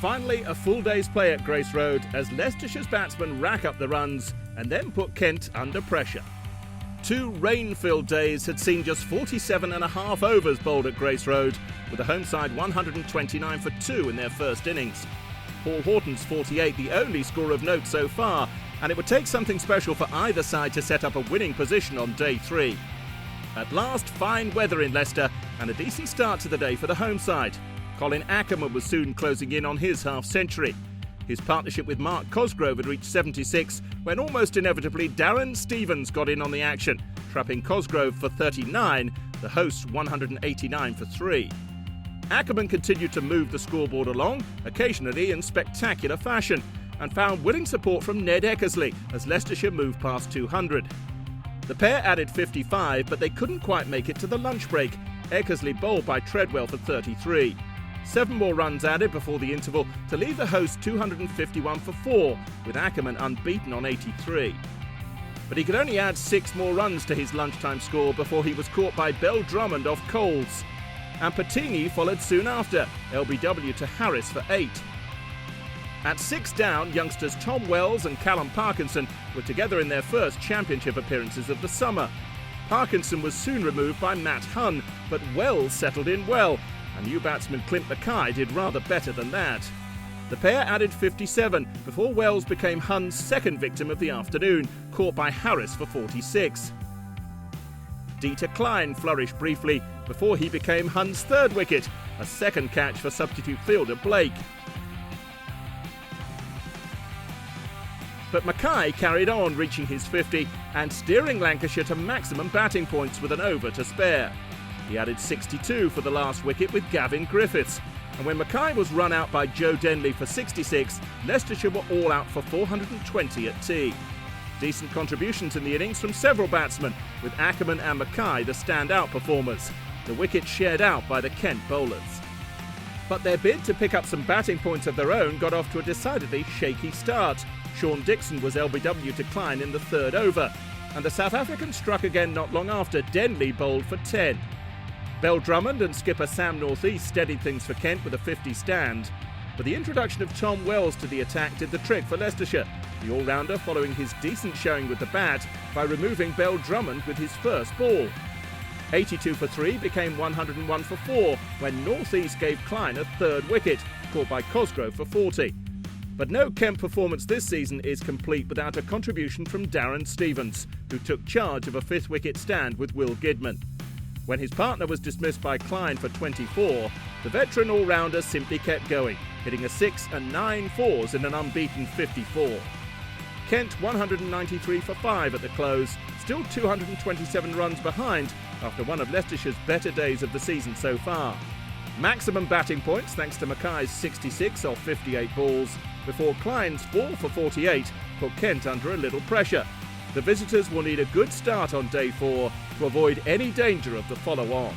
Finally, a full day's play at Grace Road as Leicestershire's batsmen rack up the runs and then put Kent under pressure. 2 rain-filled days had seen just 47.5 overs bowled at Grace Road, with the home side 129 for 2 in their first innings. Paul Horton's 48 the only score of note so far, and it would take something special for either side to set up a winning position on day 3. At last, fine weather in Leicester and a decent start to the day for the home side. Colin Ackerman was soon closing in on his half-century. His partnership with Mark Cosgrove had reached 76 when almost inevitably Darren Stevens got in on the action, trapping Cosgrove for 39, the hosts 189 for 3. Ackerman continued to move the scoreboard along, occasionally in spectacular fashion, and found willing support from Ned Eckersley as Leicestershire moved past 200. The pair added 55, but they couldn't quite make it to the lunch break. Eckersley bowled by Treadwell for 33. 7 more runs added before the interval to leave the hosts 251 for 4, with Ackerman unbeaten on 83. But he could only add 6 more runs to his lunchtime score before he was caught by Bell Drummond off Coles. And Patini followed soon after, LBW to Harris for 8. At 6 down, youngsters Tom Wells and Callum Parkinson were together in their first championship appearances of the summer. Parkinson was soon removed by Matt Hunn, but Wells settled in well, and new batsman Clint Mackay did rather better than that. The pair added 57 before Wells became Hunn's second victim of the afternoon, caught by Harris for 46. Dieter Klein flourished briefly before he became Hunn's third wicket, a second catch for substitute fielder Blake. But Mackay carried on, reaching his 50 and steering Lancashire to maximum batting points with an over to spare. He added 62 for the last wicket with Gavin Griffiths, and when Mackay was run out by Joe Denley for 66, Leicestershire were all out for 420 at tea. Decent contributions in the innings from several batsmen, with Ackerman and Mackay the standout performers, the wickets shared out by the Kent bowlers. But their bid to pick up some batting points of their own got off to a decidedly shaky start. Sean Dixon was LBW to Klein in the 3rd over, and the South African struck again not long after. Denley bowled for 10. Bell Drummond and skipper Sam Northeast steadied things for Kent with a 50 stand, but the introduction of Tom Wells to the attack did the trick for Leicestershire, the all-rounder following his decent showing with the bat by removing Bell Drummond with his first ball. 82 for 3 became 101 for 4 when Northeast gave Klein a 3rd wicket, caught by Cosgrove for 40. But no Kent performance this season is complete without a contribution from Darren Stevens, who took charge of a 5th wicket stand with Will Gidman. When his partner was dismissed by Klein for 24, the veteran all-rounder simply kept going, hitting a 6 and 9 fours in an unbeaten 54. Kent 193 for 5 at the close, still 227 runs behind after one of Leicestershire's better days of the season so far. Maximum batting points thanks to Mackay's 66 off 58 balls, before Klein's 4 for 48 put Kent under a little pressure. The visitors will need a good start on day 4 to avoid any danger of the follow-on.